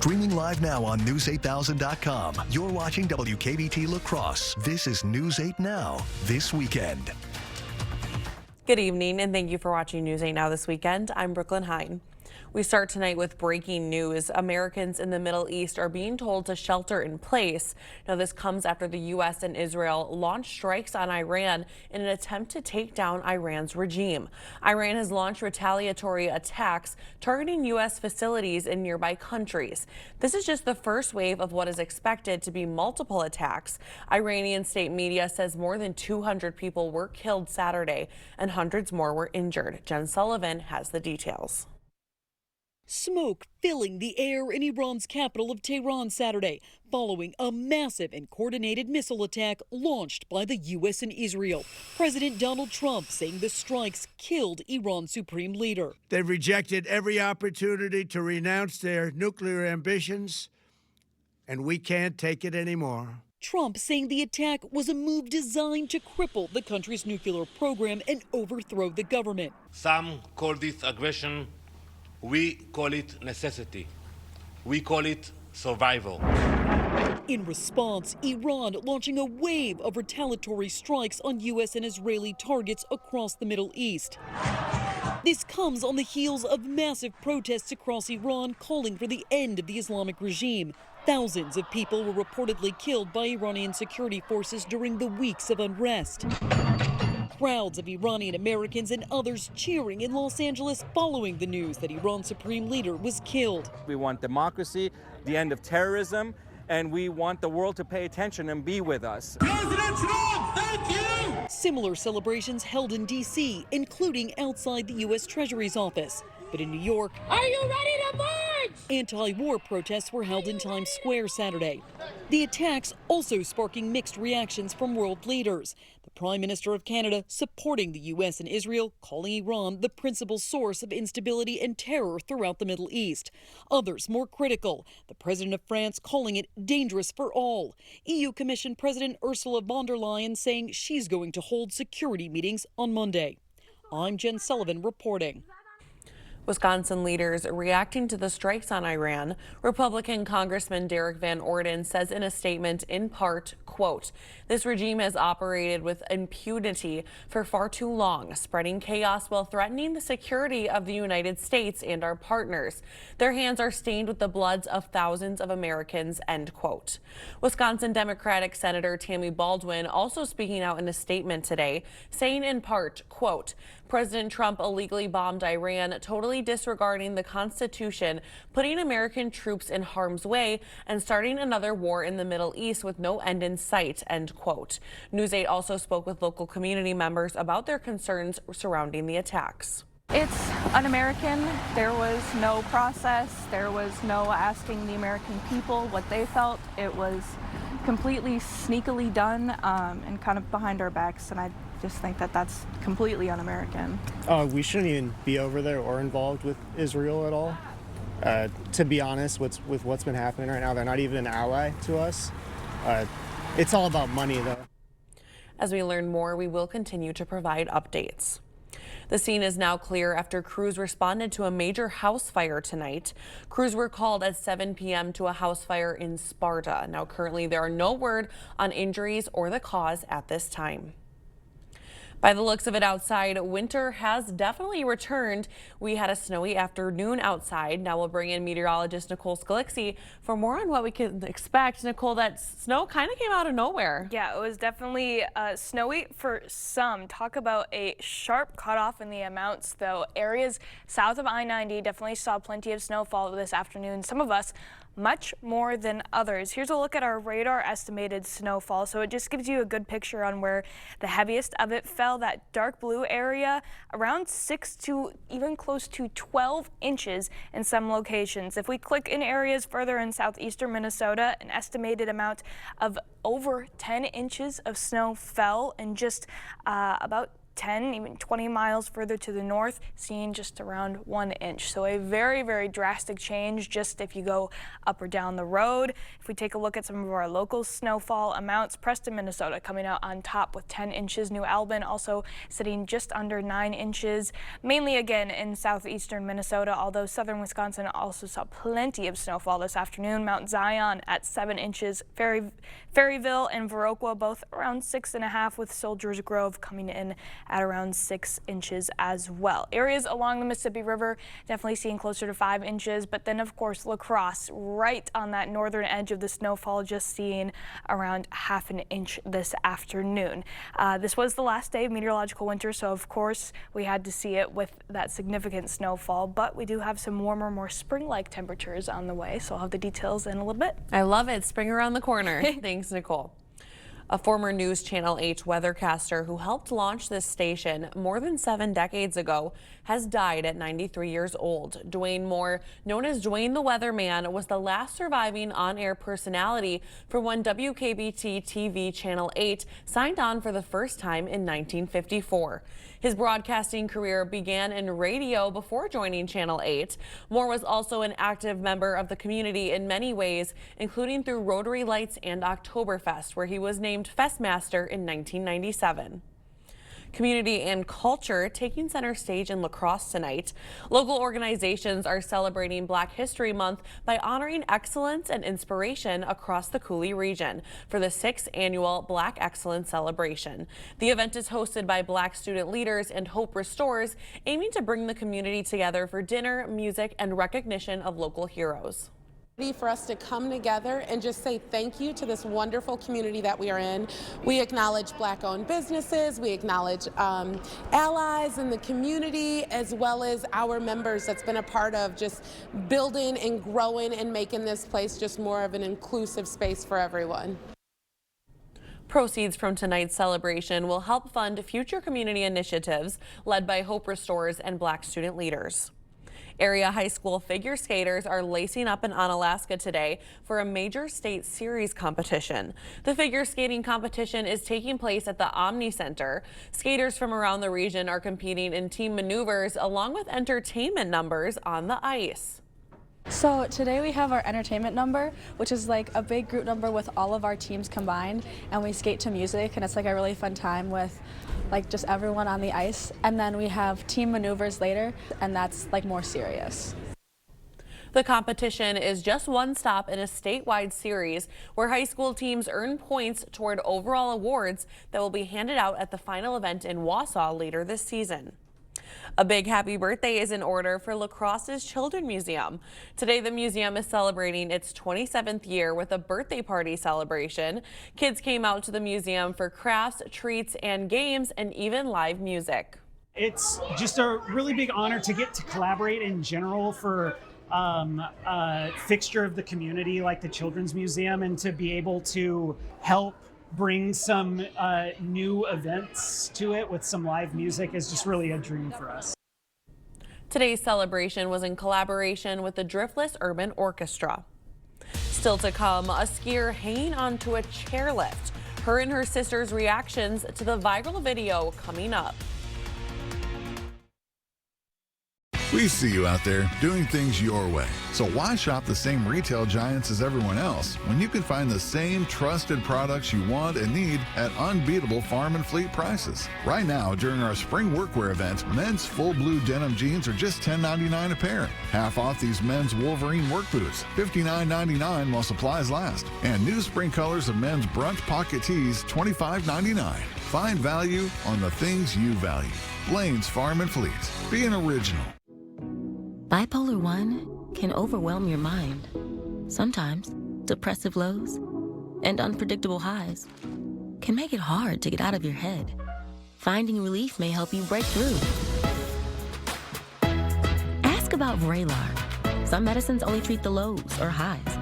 Streaming live now on News8000.com. You're watching WKBT La Crosse. This is News 8 Now, this weekend. Good evening, and thank you for watching News 8 Now this weekend. I'm Brooklyn Hine. We start tonight with breaking news. Americans in the Middle East are being told to shelter in place. Now, this comes after the U.S. and Israel launched strikes on Iran in an attempt to take down Iran's regime. Iran has launched retaliatory attacks targeting U.S. facilities in nearby countries. This is just the first wave of what is expected to be multiple attacks. Iranian state media says more than 200 people were killed Saturday and hundreds more were injured. Jen Sullivan has the details. Smoke filling the air in Iran's capital of Tehran Saturday, following a massive and coordinated missile attack launched by the U.S. and Israel. President Donald Trump saying the strikes killed Iran's supreme leader. They've rejected every opportunity to renounce their nuclear ambitions, and we can't take it anymore. Trump saying the attack was a move designed to cripple the country's nuclear program and overthrow the government. Some call this aggression. We call it necessity. We call it survival. In response, Iran launching a wave of retaliatory strikes on U.S. and Israeli targets across the Middle East. This comes on the heels of massive protests across Iran calling for the end of the Islamic regime. Thousands of people were reportedly killed by Iranian security forces during the weeks of unrest. Crowds of Iranian Americans and others cheering in Los Angeles following the news that Iran's supreme leader was killed. We want democracy, the end of terrorism, and we want the world to pay attention and be with us. President Trump, thank you! Similar celebrations held in D.C., including outside the U.S. Treasury's office. But in New York, Are you ready to march? Anti-war protests were held in Times Square Saturday. The attacks also sparking mixed reactions from world leaders. The Prime Minister of Canada supporting the U.S. and Israel, calling Iran the principal source of instability and terror throughout the Middle East. Others more critical. The President of France calling it dangerous for all. EU Commission President Ursula von der Leyen saying she's going to hold security meetings on Monday. I'm Jen Sullivan reporting. Wisconsin leaders reacting to the strikes on Iran. Republican Congressman Derek Van Orden says in a statement, in part, quote, "This regime has operated with impunity for far too long, spreading chaos while threatening the security of the United States and our partners. Their hands are stained with the bloods of thousands of Americans," end quote. Wisconsin Democratic Senator Tammy Baldwin also speaking out in a statement today, saying in part, quote, "President Trump illegally bombed Iran, totally disregarding the Constitution, putting American troops in harm's way, and starting another war in the Middle East with no end in sight," end quote. News 8 also spoke with local community members about their concerns surrounding the attacks. It's un-American. There was no process. There was no asking the American people what they felt. It was completely sneakily done and kind of behind our backs, and I just think that that's completely un-American. We shouldn't even be over there or involved with Israel at all. To be honest, with what's been happening right now, they're not even an ally to us. It's all about money, though. As we learn more, we will continue to provide updates. The scene is now clear after crews responded to a major house fire tonight. Crews were called at 7 p.m. to a house fire in Sparta. Now, currently, there are no word on injuries or the cause at this time. By the looks of it outside, winter has definitely returned. We had a snowy afternoon outside. Now we'll bring in meteorologist Nicole Scalixi for more on what we can expect. Nicole, that snow kind of came out of nowhere. Yeah, it was definitely snowy for some. Talk about a sharp cutoff in the amounts, though. Areas south of I-90 definitely saw plenty of snowfall this afternoon. Some of us much more than others. Here's a look at our radar estimated snowfall. So it just gives you a good picture on where the heaviest of it fell. That dark blue area, around 6 to even close to 12 inches in some locations. If we click in areas further in southeastern Minnesota, an estimated amount of over 10 inches of snow fell in just about 10, even 20 miles further to the north, seeing just around 1 inch. So a very, very drastic change just if you go up or down the road. If we take a look at some of our local snowfall amounts, Preston, Minnesota coming out on top with 10 inches. New Albin also sitting just under 9 inches, mainly again in southeastern Minnesota, although southern Wisconsin also saw plenty of snowfall this afternoon. Mount Zion at 7 inches, Ferryville and Viroqua both around 6.5, with Soldiers Grove coming in at around 6 inches as well. Areas along the Mississippi River definitely seeing closer to 5 inches, but then of course La Crosse right on that northern edge of the snowfall, just seeing around 1/2 inch this afternoon. This was the last day of meteorological winter, so of course we had to see it with that significant snowfall, but we do have some warmer, more spring-like temperatures on the way, so I'll have the details in a little bit. I love it. Spring around the corner. Thanks, Nicole. A former News Channel 8 weathercaster who helped launch this station more than 7 decades ago has died at 93 years old. Dwayne Moore, known as Dwayne the Weatherman, was the last surviving on-air personality for when WKBT TV Channel 8 signed on for the first time in 1954. His broadcasting career began in radio before joining Channel 8. Moore was also an active member of the community in many ways, including through Rotary Lights and Oktoberfest, where he was named Festmaster in 1997. Community and culture taking center stage in La Crosse tonight. Local organizations are celebrating Black History Month by honoring excellence and inspiration across the Coulee region for the 6th annual Black Excellence Celebration. The event is hosted by Black student leaders and Hope Restores, aiming to bring the community together for dinner, music, and recognition of local heroes. For us to come together and just say thank you to this wonderful community that we are in. We acknowledge Black-owned businesses, we acknowledge allies in the community, as well as our members that's been a part of just building and growing and making this place just more of an inclusive space for everyone. Proceeds from tonight's celebration will help fund future community initiatives led by Hope Restores and Black student leaders. Area high school figure skaters are lacing up in Onalaska today for a major state series competition. The figure skating competition is taking place at the Omni Center. Skaters from around the region are competing in team maneuvers along with entertainment numbers on the ice. So today we have our entertainment number, which is like a big group number with all of our teams combined, and we skate to music, and it's like a really fun time with like just everyone on the ice. And then we have team maneuvers later, and that's like more serious. The competition is just one stop in a statewide series where high school teams earn points toward overall awards that will be handed out at the final event in Wausau later this season. A big happy birthday is in order for La Crosse's Children's Museum. Today, the museum is celebrating its 27th year with a birthday party celebration. Kids came out to the museum for crafts, treats, and games, and even live music. It's just a really big honor to get to collaborate in general for a fixture of the community like the Children's Museum, and to be able to help bring some new events to it with some live music is just really a dream for us. Today's celebration was in collaboration with the Driftless Urban Orchestra. Still to come, a skier hanging onto a chairlift. Her and her sister's reactions to the viral video coming up. We see you out there doing things your way. So why shop the same retail giants as everyone else when you can find the same trusted products you want and need at unbeatable farm and fleet prices? Right now, during our spring workwear event, men's full blue denim jeans are just $10.99 a pair. Half off these men's Wolverine work boots, $59.99 while supplies last. And new spring colors of men's brunch pocket tees, $25.99. Find value on the things you value. Blaine's Farm and Fleet. Be an original. Bipolar 1 can overwhelm your mind. Sometimes depressive lows and unpredictable highs can make it hard to get out of your head. Finding relief may help you break through. Ask about Vraylar. Some medicines only treat the lows or highs,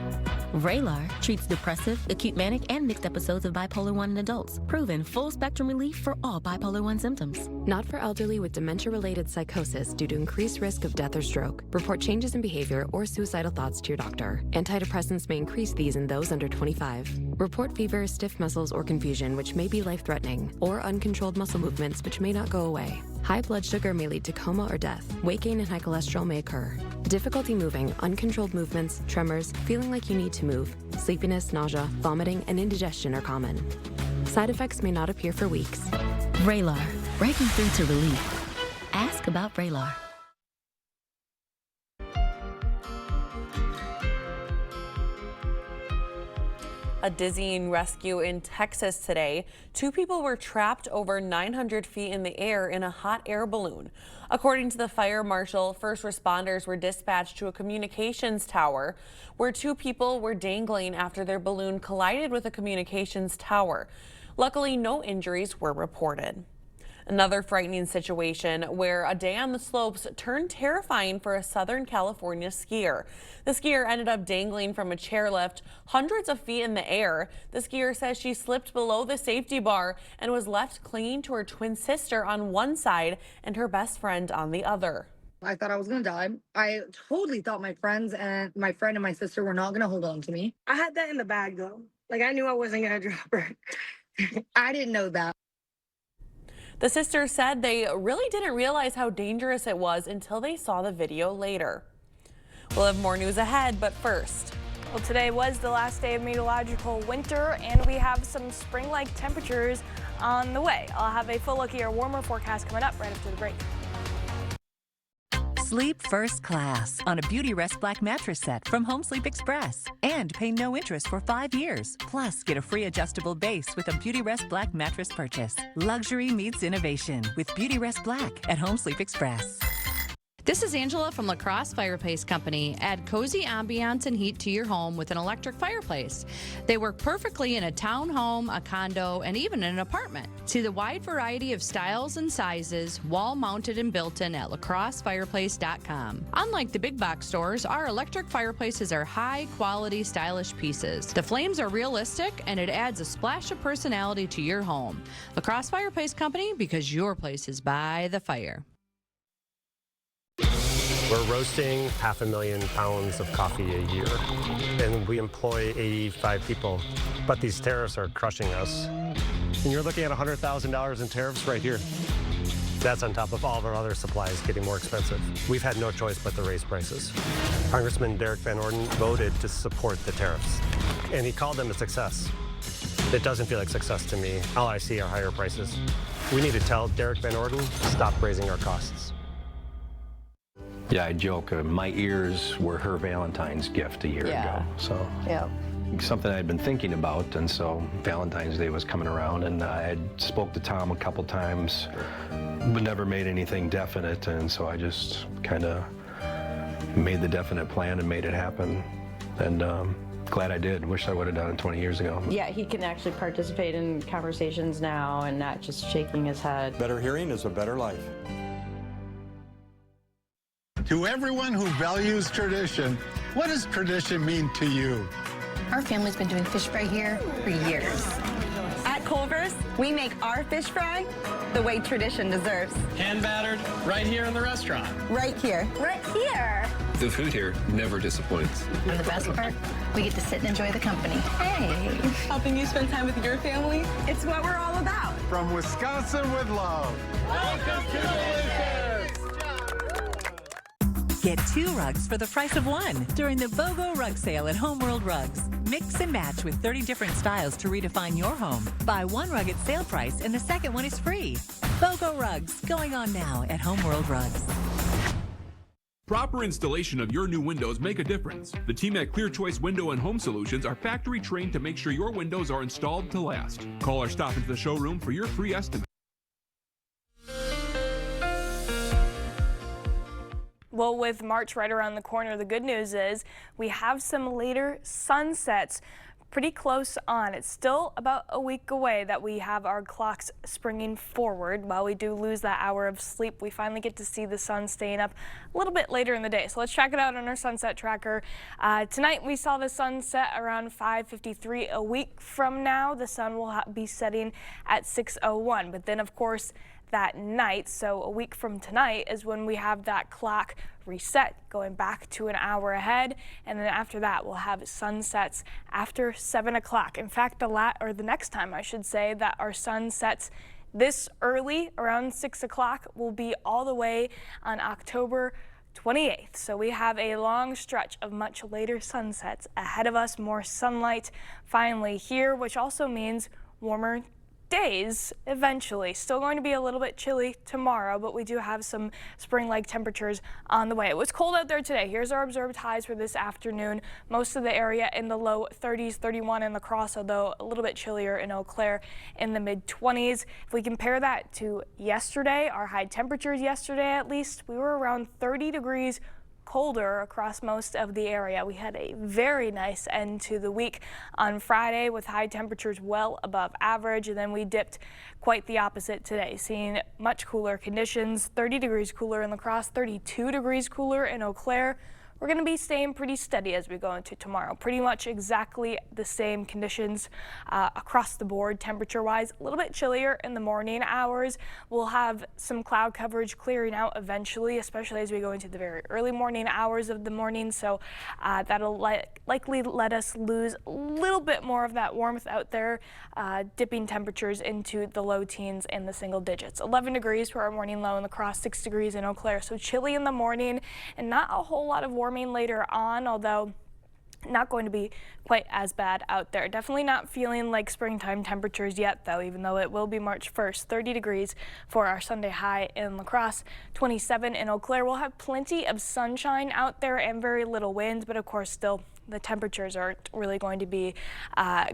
Vraylar treats depressive, acute manic, and mixed episodes of bipolar 1 in adults. Proven full-spectrum relief for all bipolar 1 symptoms. Not for elderly with dementia-related psychosis due to increased risk of death or stroke. Report changes in behavior or suicidal thoughts to your doctor. Antidepressants may increase these in those under 25. Report fever, stiff muscles, or confusion, which may be life-threatening, or uncontrolled muscle movements, which may not go away. High blood sugar may lead to coma or death. Weight gain and high cholesterol may occur. Difficulty moving, uncontrolled movements, tremors, feeling like you need to move, sleepiness, nausea, vomiting, and indigestion are common. Side effects may not appear for weeks. Vraylar, breaking through to relief. Ask about Vraylar. A dizzying rescue in Texas today. 2 people were trapped over 900 feet in the air in a hot air balloon. According to the fire marshal, first responders were dispatched to a communications tower where 2 people were dangling after their balloon collided with a communications tower. Luckily, no injuries were reported. Another frightening situation where a day on the slopes turned terrifying for a Southern California skier. The skier ended up dangling from a chairlift hundreds of feet in the air. The skier says she slipped below the safety bar and was left clinging to her twin sister on one side and her best friend on the other. I thought I was gonna die. I totally thought my friend and my sister were not gonna hold on to me. I had that in the bag though. Like I knew I wasn't gonna drop her. I didn't know that. The sisters said they really didn't realize how dangerous it was until they saw the video later. We'll have more news ahead, but first. Well, today was the last day of meteorological winter, and we have some spring-like temperatures on the way. I'll have a full look at your warmer forecast coming up right after the break. Sleep first class on a Beautyrest Black mattress set from Home Sleep Express. And pay no interest for 5 years. Plus, get a free adjustable base with a Beautyrest Black mattress purchase. Luxury meets innovation with Beautyrest Black at Home Sleep Express. This is Angela from La Crosse Fireplace Company. Add cozy ambiance and heat to your home with an electric fireplace. They work perfectly in a townhome, a condo, and even an apartment. See the wide variety of styles and sizes, wall-mounted and built-in at lacrossefireplace.com. Unlike the big box stores, our electric fireplaces are high-quality, stylish pieces. The flames are realistic, and it adds a splash of personality to your home. La Crosse Fireplace Company, because your place is by the fire. We're roasting 500,000 pounds of coffee a year, and we employ 85 people. But these tariffs are crushing us. And you're looking at $100,000 in tariffs right here. That's on top of all of our other supplies getting more expensive. We've had no choice but to raise prices. Congressman Derek Van Orden voted to support the tariffs, and he called them a success. It doesn't feel like success to me. All I see are higher prices. We need to tell Derek Van Orden to stop raising our costs. Yeah, I joke. My ears were her Valentine's gift a year ago. So something I had been thinking about, and so Valentine's Day was coming around, and I had spoke to Tom a couple times, but never made anything definite, and so I just kind of made the definite plan and made it happen, and glad I did. Wish I would have done it 20 years ago. Yeah, he can actually participate in conversations now and not just shaking his head. Better hearing is a better life. To everyone who values tradition, what does tradition mean to you? Our family's been doing fish fry here for years. At Culver's, we make our fish fry the way tradition deserves. Hand battered, right here in the restaurant. Right here. Right here. The food here never disappoints. And the best part, we get to sit and enjoy the company. Hey. Helping you spend time with your family, it's what we're all about. From Wisconsin with love. Welcome to Delicious! Get 2 rugs for the price of 1 during the BOGO rug sale at Homeworld Rugs. Mix and match with 30 different styles to redefine your home. Buy 1 rug at sale price and the second one is free. BOGO Rugs, going on now at Homeworld Rugs. Proper installation of your new windows make a difference. The team at Clear Choice Window and Home Solutions are factory trained to make sure your windows are installed to last. Call or stop into the showroom for your free estimate. Well, with March right around the corner, the good news is we have some later sunsets pretty close on. It's still about a week away that we have our clocks springing forward. While we do lose that hour of sleep, we finally get to see the sun staying up a little bit later in the day. So let's track it out on our sunset tracker. Tonight we saw the sun set around 5:53. A week from now, the sun will be setting at 6:01. But then, of course, that night, so a week from tonight, is when we have that clock reset, going back to an hour ahead, and then after that we'll have sunsets after 7 o'clock. In fact, the next time I should say that our sun sets this early, around 6 o'clock, will be all the way on October 28th. So we have a long stretch of much later sunsets ahead of us, more sunlight finally here, which also means warmer days eventually. Still going to be a little bit chilly tomorrow, but we do have some spring-like temperatures on the way. It was cold out there today. Here's our observed highs for this afternoon. Most of the area in the low 30s, 31 in La Crosse, although a little bit chillier in Eau Claire in the mid-20s. If we compare that to yesterday, our high temperatures yesterday at least, we were around 30 degrees colder across most of the area. We had a very nice end to the week on Friday with high temperatures well above average, and then we dipped quite the opposite today, seeing much cooler conditions. 30 degrees cooler in La Crosse, 32 degrees cooler in Eau Claire. We're going to be staying pretty steady as we go into tomorrow. Pretty much exactly the same conditions across the board temperature-wise. A little bit chillier in the morning hours. We'll have some cloud coverage clearing out eventually, especially as we go into the very early morning hours of the morning. So that'll likely let us lose a little bit more of that warmth out there, dipping temperatures into the low teens and the single digits. 11 degrees for our morning low in La Crosse, 6 degrees in Eau Claire. So chilly in the morning and not a whole lot of warming later on, although not going to be quite as bad out there. Definitely not feeling like springtime temperatures yet, though, even though it will be March 1st. 30 degrees for our Sunday high in La Crosse, 27 in Eau Claire. We'll have plenty of sunshine out there and very little wind, but of course still the temperatures aren't really going to be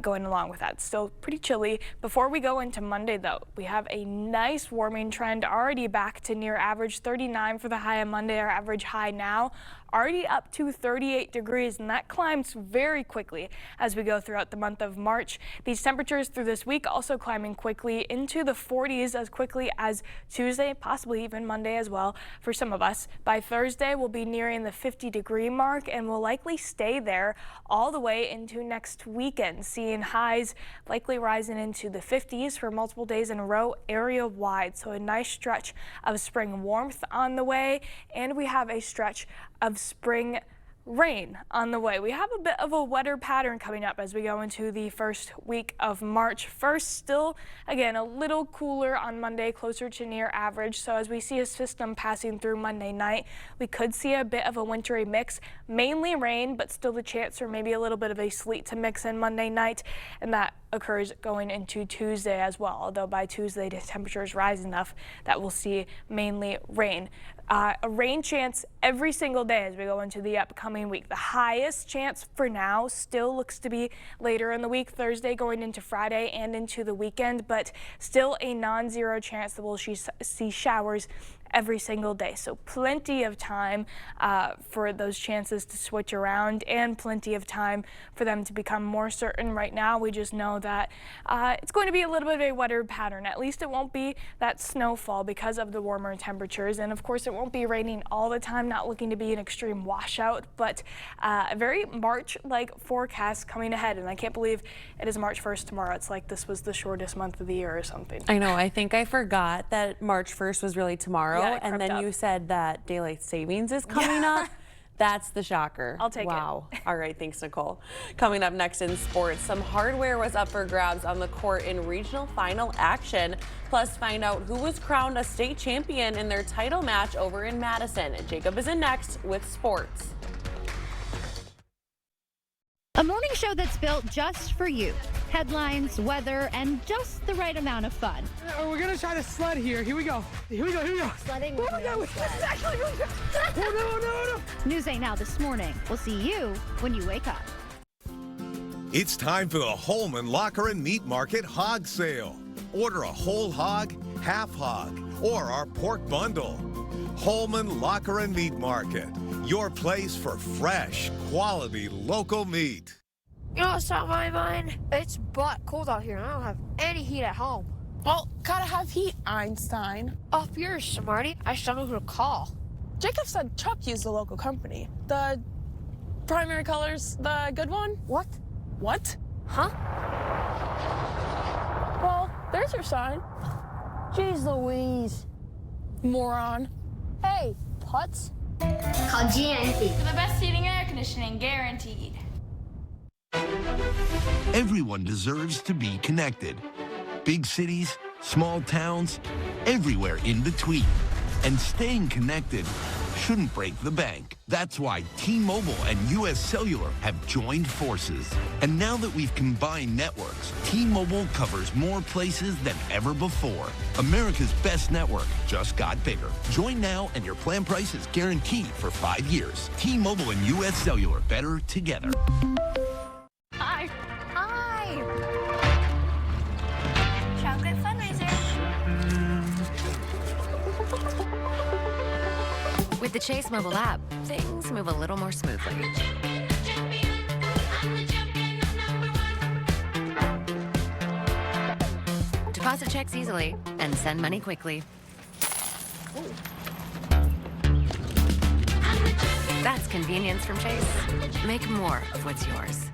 going along with that. Still pretty chilly. Before we go into Monday, though, we have a nice warming trend already back to near average. 39 for the high on Monday. Our average high now already up to 38 degrees, and that climbs very quickly as we go throughout the month of March. These temperatures through this week also climbing quickly into the 40s as quickly as Tuesday, possibly even Monday as well for some of us. By Thursday, we'll be nearing the 50-degree mark and will likely stay there all the way into next weekend, seeing highs likely rising into the 50s for multiple days in a row area-wide. So a nice stretch of spring warmth on the way, and we have a stretch of spring rain on the way. We have a bit of a wetter pattern coming up as we go into the first week of March 1st. Still, again, a little cooler on Monday, closer to near average. So as we see a system passing through Monday night, we could see a bit of a wintry mix, mainly rain, but still the chance for maybe a little bit of a sleet to mix in Monday night. And that occurs going into Tuesday as well, although by Tuesday the temperatures rise enough that we'll see mainly rain. A rain chance every single day as we go into the upcoming week. The highest chance for now still looks to be later in the week, Thursday going into Friday and into the weekend, but still a non-zero chance that we'll see showers every single day. So plenty of time for those chances to switch around and plenty of time for them to become more certain. Right now, we just know that it's going to be a little bit of a wetter pattern. At least it won't be that snowfall because of the warmer temperatures. And of course, it won't be raining all the time, not looking to be an extreme washout, but a very March-like forecast coming ahead. And I can't believe it is March 1st tomorrow. It's like this was the shortest month of the year or something. I know. I think I forgot that March 1st was really tomorrow. Yeah, and then you said that daylight savings is coming up. That's the shocker. I'll take it. Wow. All right. Thanks, Nicole. Coming up next in sports, some hardware was up for grabs on the court in regional final action. Plus, find out who was crowned a state champion in their title match over in Madison. Jacob is in next with sports. A morning show that's built just for you. Headlines, weather, and just the right amount of fun. We're going to try to sled here. Here we go. Here we go. Here we go. Sledding with no sled. This is actually really good. Oh, no. News 8 Now this morning. We'll see you when you wake up. It's time for the Holman Locker and Meat Market Hog Sale. Order a whole hog, half hog, or our pork bundle. Holman Locker and Meat Market, your place for fresh, quality local meat. You know what's on my mind? It's butt cold out here and I don't have any heat at home. Well, gotta have heat, Einstein. Up yours, smarty. I just don't know who to call. Jacob said Chuck used the local company. The Primary Colors, the good one? What? What? Huh? Well, there's your sign. Jeez Louise. Moron. Hey, putz. Call GNC. For the best heating and air conditioning, guaranteed. Everyone deserves to be connected. Big cities, small towns, everywhere in between. And staying connected shouldn't break the bank. That's why T-Mobile and US Cellular have joined forces. And now that we've combined networks, T-Mobile covers more places than ever before. America's best network just got bigger. Join now and your plan price is guaranteed for 5 years. T-Mobile and US Cellular, better together. Hi. Hi. Chocolate fundraiser. With the Chase mobile app, things move a little more smoothly. Deposit checks easily and send money quickly. That's convenience from Chase. Make more of what's yours.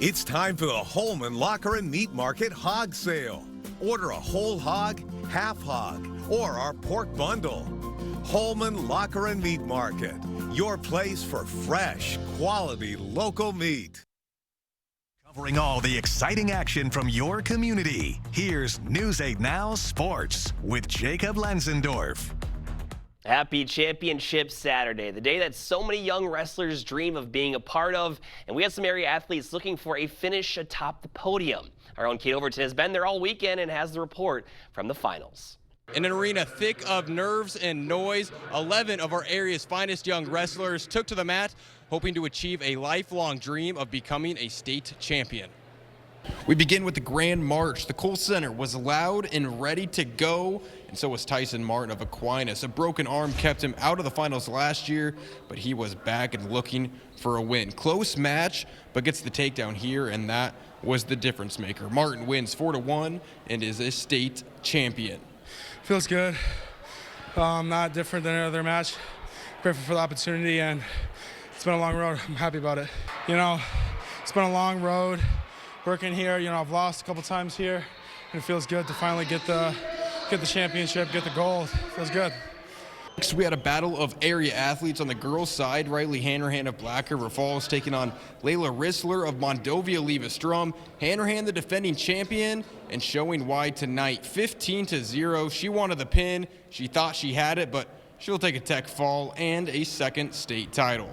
It's time for the Holman Locker and Meat Market Hog Sale. Order a whole hog, half hog, or our pork bundle. Holman Locker and Meat Market, your place for fresh, quality local meat. Covering all the exciting action from your community, here's News 8 Now Sports with Jacob Lenzendorf. Happy Championship Saturday, the day that so many young wrestlers dream of being a part of, and we have some area athletes looking for a finish atop the podium. Our own Kate Overton has been there all weekend and has the report from the finals. In an arena thick of nerves and noise, 11 of our area's finest young wrestlers took to the mat, hoping to achieve a lifelong dream of becoming a state champion. We begin with the Grand March. The Kohl Center was loud and ready to go, and so was Tyson Martin of Aquinas. A broken arm kept him out of the finals last year, but he was back and looking for a win. Close match, but gets the takedown here, and that was the difference maker. Martin wins 4-1 and is a state champion. Feels good. Not different than another match. Grateful for the opportunity, and it's been a long road. I'm happy about it. You know, it's been a long road working here. You know, I've lost a couple times here, and it feels good to finally get the championship, get the gold. Feels good. Next, we had a battle of area athletes on the girls' side. Riley Hanrahan of Black River Falls taking on Layla Rissler of Mondovia Leva-Strum. Hanrahan, the defending champion, and showing why tonight. 15-0. She wanted the pin. She thought she had it, but she'll take a tech fall and a second state title.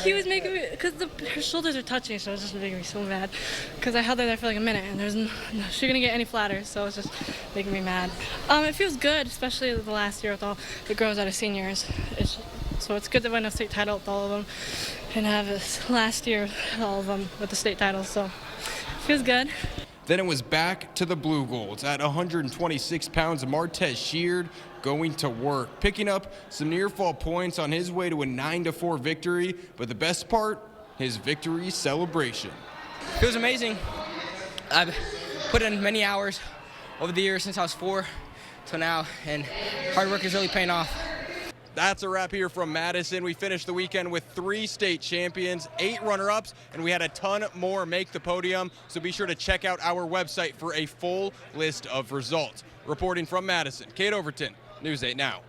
He was making me, because her shoulders are touching, so it was just making me so mad. Because I held her there for like a minute, and she couldn't get any flatter, so it was just making me mad. It feels good, especially the last year with all the girls that are seniors. So it's good to win a state title with all of them, and have this last year with all of them with the state titles, so it feels good. Then it was back to the Blue Golds. At 126 pounds, Martez Sheard going to work, picking up some near-fall points on his way to a 9-4 victory. But the best part, his victory celebration. It was amazing. I've put in many hours over the years since I was 4 till now, and hard work is really paying off. That's a wrap here from Madison. We finished the weekend with 3 state champions, 8 runner-ups, and we had a ton more make the podium. So be sure to check out our website for a full list of results. Reporting from Madison, Kate Overton, News 8 Now.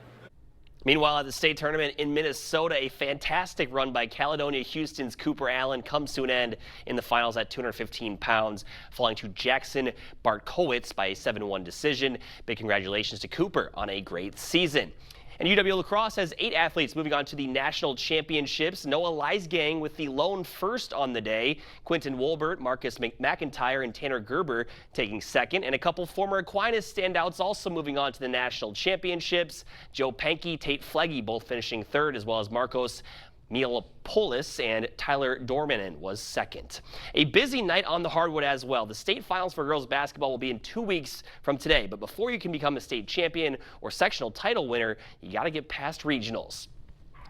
Meanwhile, at the state tournament in Minnesota, a fantastic run by Caledonia Houston's Cooper Allen comes to an end in the finals at 215 pounds, falling to Jackson Bartkowitz by a 7-1 decision. Big congratulations to Cooper on a great season. And UW La Crosse has 8 athletes moving on to the national championships. Noah Leisgang with the lone first on the day. Quentin Wolbert, Marcus McIntyre, and Tanner Gerber taking second. And a couple former Aquinas standouts also moving on to the national championships. Joe Pankey, Tate Flegge both finishing third, as well as Marcos Milopolis and Tyler Dormanen was second. A busy night on the hardwood as well. The state finals for girls basketball will be in 2 weeks from today, but before you can become a state champion or sectional title winner, you got to get past regionals.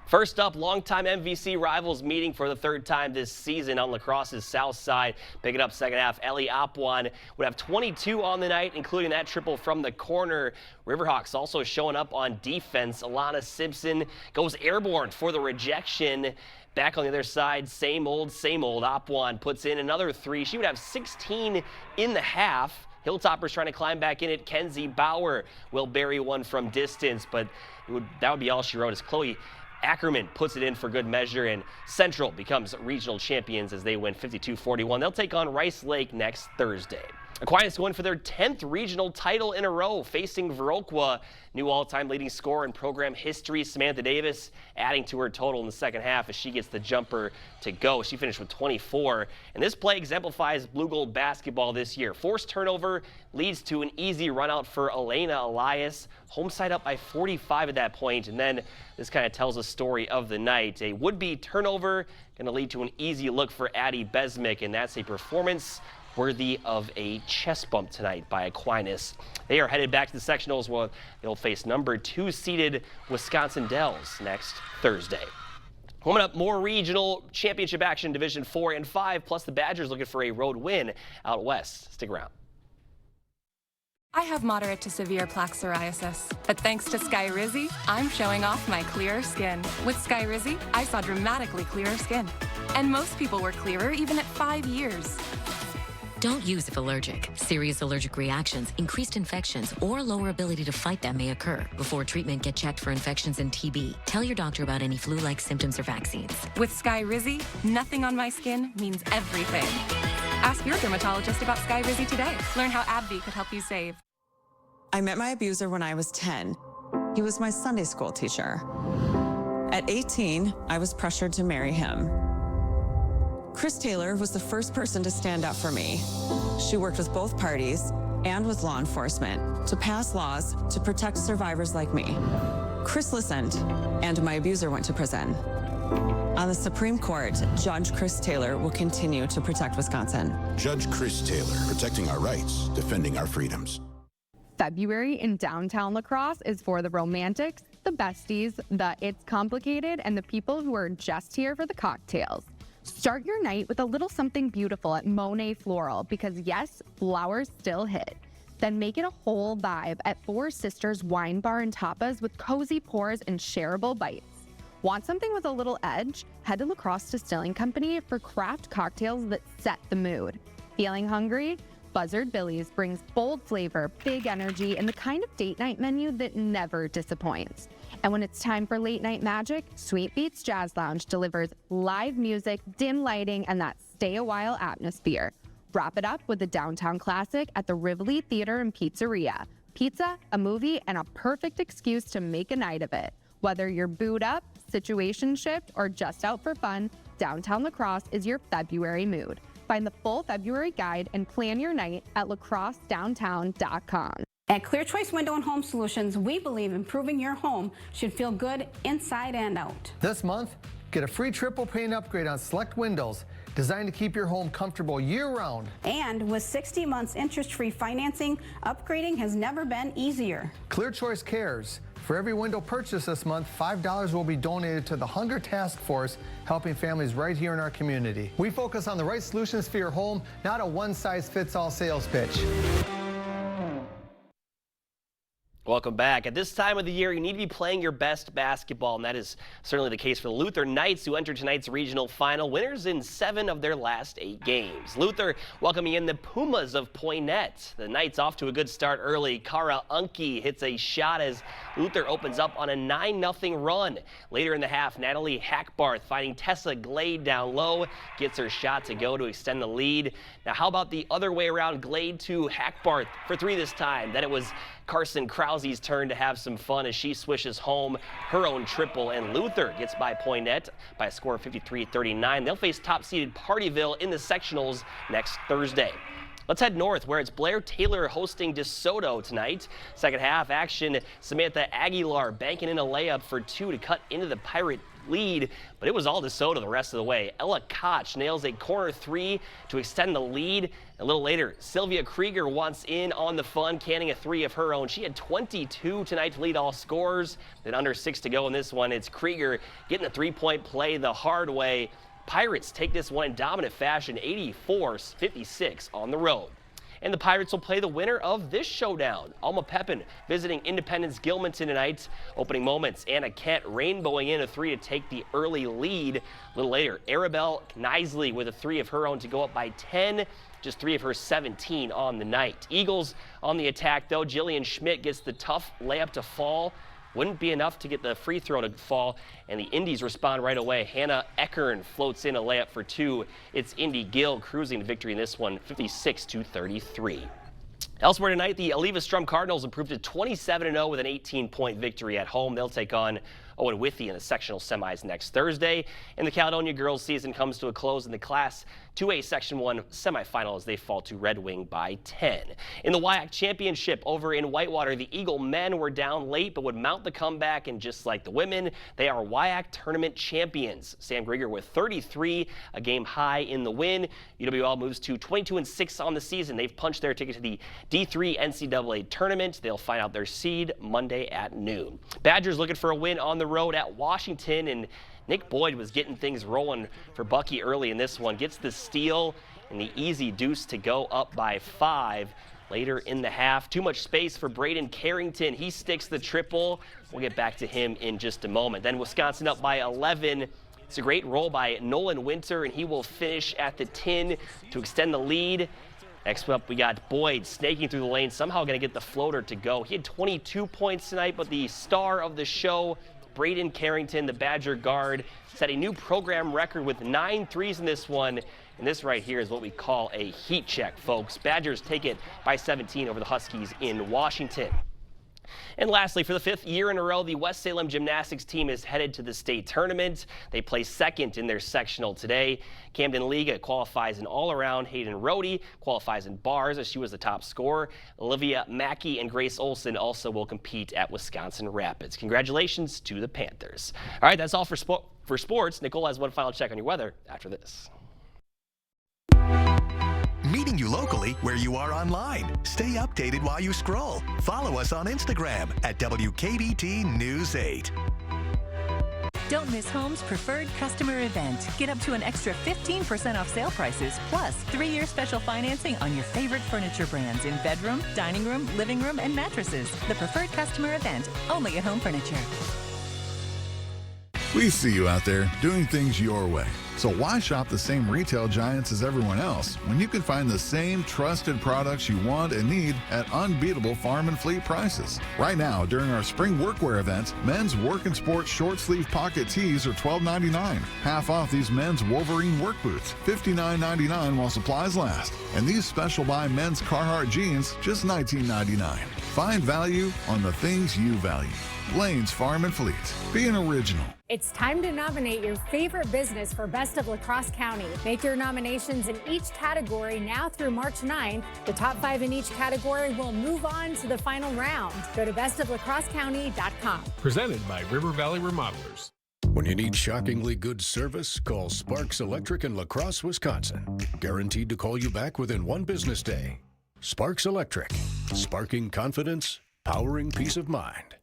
First up, longtime MVC rivals meeting for the third time this season on La Crosse's south side. Picking up second half, Ellie Opwan would have 22 on the night, including that triple from the corner. Riverhawks also showing up on defense. Alana Simpson goes airborne for the rejection. Back on the other side, same old, same old. Opwan puts in another 3. She would have 16 in the half. Hilltoppers trying to climb back in it. Kenzie Bauer will bury one from distance, but that would be all she wrote as Chloe Ackerman puts it in for good measure, and Central becomes regional champions as they win 52-41. They'll take on Rice Lake next Thursday. Aquinas going for their 10th regional title in a row, facing Viroqua. New all-time leading scorer in program history, Samantha Davis, adding to her total in the second half as she gets the jumper to go. She finished with 24, and this play exemplifies Blue Gold basketball this year. Forced turnover leads to an easy run out for Elena Elias. Home side up by 45 at that point, and then this kind of tells a story of the night. A would-be turnover going to lead to an easy look for Addie Besmick, and that's a performance worthy of a chest bump tonight by Aquinas. They are headed back to the sectionals where they'll face number 2 seeded Wisconsin Dells next Thursday. Coming up, more regional championship action, Division 4 and 5, plus the Badgers looking for a road win out west. Stick around. I have moderate to severe plaque psoriasis, but thanks to Skyrizi, I'm showing off my clearer skin. With Skyrizi, I saw dramatically clearer skin. And most people were clearer even at 5 years. Don't use if allergic. Serious allergic reactions, increased infections, or lower ability to fight them may occur. Before treatment, get checked for infections and TB. Tell your doctor about any flu-like symptoms or vaccines. With Skyrizi, nothing on my skin means everything. Ask your dermatologist about Skyrizi today. Learn how AbbVie could help you save. I met my abuser when I was 10. He was my Sunday school teacher. At 18, I was pressured to marry him. Chris Taylor was the first person to stand up for me. She worked with both parties and with law enforcement to pass laws to protect survivors like me. Chris listened, and my abuser went to prison. On the Supreme Court, Judge Chris Taylor will continue to protect Wisconsin. Judge Chris Taylor, protecting our rights, defending our freedoms. February in downtown La Crosse is for the romantics, the besties, the it's complicated, and the people who are just here for the cocktails. Start your night with a little something beautiful at Monet Floral because yes, flowers still hit. Then make it a whole vibe at Four Sisters Wine Bar and Tapas with cozy pours and shareable bites. Want something with a little edge? Head to La Crosse Distilling Company for craft cocktails that set the mood. Feeling hungry? Buzzard Billy's brings bold flavor, big energy, and the kind of date night menu that never disappoints. And when it's time for late night magic, Sweet Beats Jazz Lounge delivers live music, dim lighting, and that stay-a-while atmosphere. Wrap it up with a downtown classic at the Rivoli Theater and Pizzeria. Pizza, a movie, and a perfect excuse to make a night of it. Whether you're booed up, situation shift, or just out for fun, downtown La Crosse is your February mood. Find the full February guide and plan your night at lacrossedowntown.com. At Clear Choice Window and Home Solutions, we believe improving your home should feel good inside and out. This month, get a free triple pane upgrade on select windows designed to keep your home comfortable year-round. And with 60 months interest-free financing, upgrading has never been easier. Clear Choice cares. For every window purchase this month, $5 will be donated to the Hunger Task Force, helping families right here in our community. We focus on the right solutions for your home, not a one-size-fits-all sales pitch. Welcome back. At this time of the year, you need to be playing your best basketball, and that is certainly the case for the Luther Knights, who entered tonight's regional final, winners in 7 of their last 8 games. Luther welcoming in the Pumas of Poynette. The Knights off to a good start early. Kara Unke hits a shot as Luther opens up on a 9-0 run. Later in the half, Natalie Hackbarth finding Tessa Glade down low, gets her shot to go to extend the lead. Now, how about the other way around? Glade to Hackbarth for 3 this time. Then it was Carson Krause's turn to have some fun as she swishes home her own triple, and Luther gets by Poynette by a score of 53-39. They'll face top-seeded Partyville in the sectionals next Thursday. Let's head north, where it's Blair Taylor hosting DeSoto tonight. Second half action, Samantha Aguilar banking in a layup for 2 to cut into the Pirate lead, but it was all DeSoto the rest of the way. Ella Koch nails a corner three to extend the lead. A little later, Sylvia Krieger wants in on the fun, canning a three of her own. She had 22 tonight to lead all scorers. Then under 6 to go in this one, it's Krieger getting the three-point play the hard way. Pirates take this one in dominant fashion, 84-56 on the road. And the Pirates will play the winner of this showdown. Alma Pepin visiting Independence Gilmanton tonight. Opening moments, Anna Kent rainbowing in a three to take the early lead. A little later, Arabelle Knisely with a three of her own to go up by 10. Just 3 of her 17 on the night. Eagles on the attack, though. Jillian Schmidt gets the tough layup to fall. Wouldn't be enough to get the free throw to fall, and the Indies respond right away. Hannah Eckern floats in a layup for 2. It's Indy Gill cruising to victory in this one, 56-33. Elsewhere tonight, the Aliva Strum Cardinals improved to 27-0 with an 18-point victory at home. They'll take on Owen Withee in the sectional semis next Thursday. And the Caledonia girls season comes to a close in the Class 2A Section 1 semifinal as they fall to Red Wing by 10. In the WIAC Championship over in Whitewater, the Eagle men were down late but would mount the comeback, and just like the women, they are WIAC tournament champions. Sam Grieger with 33, a game high in the win. UWL moves to 22-6 on the season. They've punched their ticket to the D3 NCAA tournament. They'll find out their seed Monday at noon. Badgers looking for a win on the road at Washington, and Nick Boyd was getting things rolling for Bucky early in this one. Gets the steal and the easy deuce to go up by 5 later in the half. Too much space for Braden Carrington. He sticks the triple. We'll get back to him in just a moment. Then Wisconsin up by 11. It's a great roll by Nolan Winter, and he will finish at the tin to extend the lead. Next up, we got Boyd snaking through the lane, somehow going to get the floater to go. He had 22 points tonight, but the star of the show, Braden Carrington, the Badger guard, set a new program record with 9 threes in this one. And this right here is what we call a heat check, folks. Badgers take it by 17 over the Huskies in Washington. And lastly, for the 5th year in a row, the West Salem gymnastics team is headed to the state tournament. They placed 2nd in their sectional today. Camden Liga qualifies in all-around. Hayden Rohde qualifies in bars as she was the top scorer. Olivia Mackey and Grace Olson also will compete at Wisconsin Rapids. Congratulations to the Panthers. All right, that's all for sports. Nicole has one final check on your weather after this. Meeting you locally where you are online. Stay updated while you scroll. Follow us on Instagram at WKBT News 8. Don't miss Home's preferred customer event. Get up to an extra 15% off sale prices, plus 3-year special financing on your favorite furniture brands in bedroom, dining room, living room, and mattresses. The preferred customer event, only at Home Furniture. We see you out there doing things your way. So why shop the same retail giants as everyone else when you can find the same trusted products you want and need at unbeatable farm and fleet prices? Right now, during our spring workwear event, men's work and sport short sleeve pocket tees are $12.99. Half off these men's Wolverine work boots, $59.99 while supplies last. And these special buy men's Carhartt jeans, just $19.99. Find value on the things you value. Lane's Farm and Fleet. Be an original. It's time to nominate your favorite business for Best of La Crosse County. Make your nominations in each category now through March 9th. The top 5 in each category will move on to the final round. Go to bestoflacrossecounty.com. Presented by River Valley Remodelers. When you need shockingly good service, call Sparks Electric in La Crosse, Wisconsin. Guaranteed to call you back within 1 business day. Sparks Electric. Sparking confidence, powering peace of mind.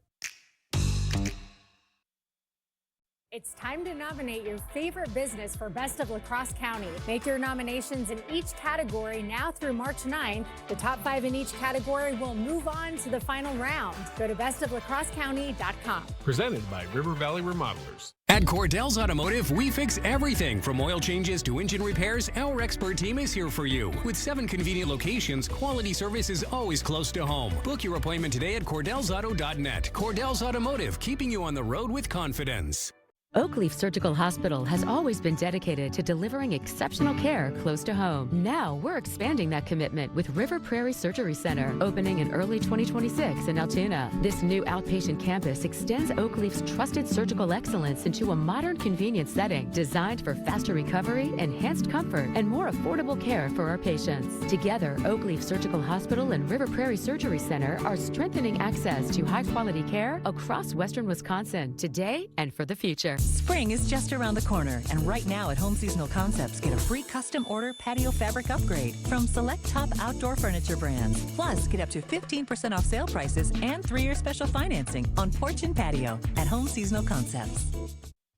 It's time to nominate your favorite business for Best of La Crosse County. Make your nominations in each category now through March 9th. The top 5 in each category will move on to the final round. Go to bestoflacrossecounty.com. Presented by River Valley Remodelers. At Cordell's Automotive, we fix everything from oil changes to engine repairs. Our expert team is here for you. With 7 convenient locations, quality service is always close to home. Book your appointment today at CordellsAuto.net. Cordell's Automotive, keeping you on the road with confidence. Oakleaf Surgical Hospital has always been dedicated to delivering exceptional care close to home. Now we're expanding that commitment with River Prairie Surgery Center, opening in early 2026 in Altoona. This new outpatient campus extends Oakleaf's trusted surgical excellence into a modern, convenient setting designed for faster recovery, enhanced comfort, and more affordable care for our patients. Together, Oakleaf Surgical Hospital and River Prairie Surgery Center are strengthening access to high-quality care across western Wisconsin today and for the future. Spring is just around the corner, and right now at Home Seasonal Concepts, get a free custom order patio fabric upgrade from select top outdoor furniture brands. Plus, get up to 15% off sale prices and 3-year special financing on porch and patio at Home Seasonal Concepts.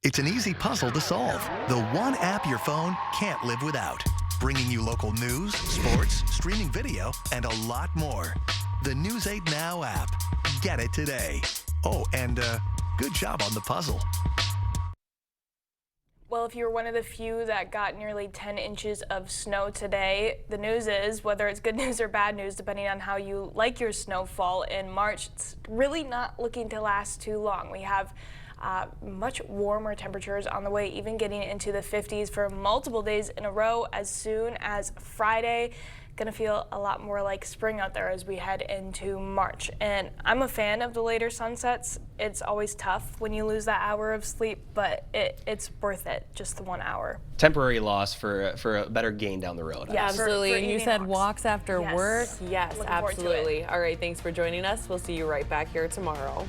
It's an easy puzzle to solve. The one app your phone can't live without. Bringing you local news, sports, streaming video, and a lot more. The News 8 Now app. Get it today. Oh, and good job on the puzzle. Well, if you're one of the few that got nearly 10 inches of snow today, the news is, whether it's good news or bad news, depending on how you like your snowfall in March, it's really not looking to last too long. We have much warmer temperatures on the way, even getting into the 50s for multiple days in a row as soon as Friday. Gonna feel a lot more like spring out there as we head into March. And I'm a fan of the later sunsets. It's always tough when you lose that hour of sleep, but it's worth it, just the 1 hour. Temporary loss for a better gain down the road. Yeah, absolutely. And you said walks after Yes. work? Yes, Looking forward to it. absolutely. All right, thanks for joining us. We'll see you right back here tomorrow.